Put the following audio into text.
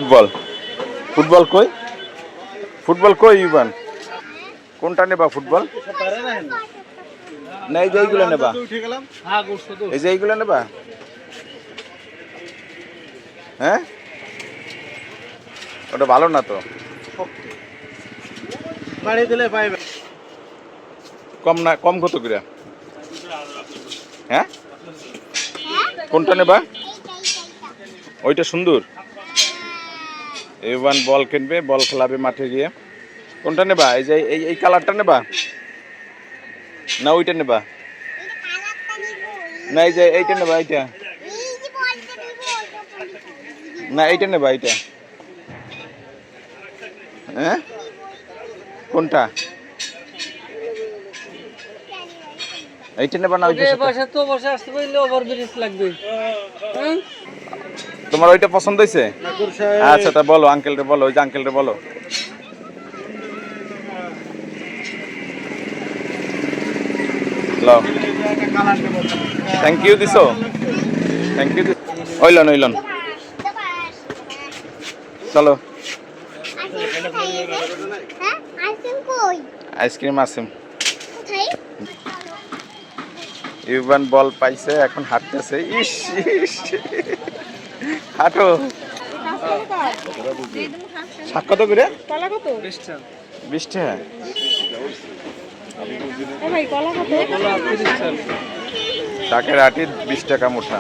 football football কই football কই ইউবান কোনটা নেবা ফুটবল না এই যে এইগুলো নেবা এই যে এইগুলো নেবা হ্যাঁ ওটা ভালো না তো বাড়ি দিলে পাইবে কম না কম কত করে হ্যাঁ কোনটা নেবা ওইটা সুন্দর ইউবান বল কিনবে বল খেলাবে মাঠে গিয়ে কোনটা নেবা এই যে এই কালারটা নেবা না ওইটা নেবা না এই যে এইটা নেবা এইটা না এইটা নেবা এইটা হ্যাঁ কোনটা এইটা নেবা না ওইটা বসে তো বসে আসতে পারলে ওভারব্রিজ লাগবে তোমার ওইটা পছন্দ হয়েছে আচ্ছা তা বলো আঙ্কেলরে বলো ওই যে আঙ্কেলরে বলো থ্যাংক ইউ দিছো থ্যাংক ইউ ওইলন ওইলন চলো আইসক্রিম আসিম ইউবান বল পাইছে এখন হাঁটতেছে ইস ইস হাঁটো শাক কত করে 20 টাকা শাকের আটি 20 টাকা মুঠা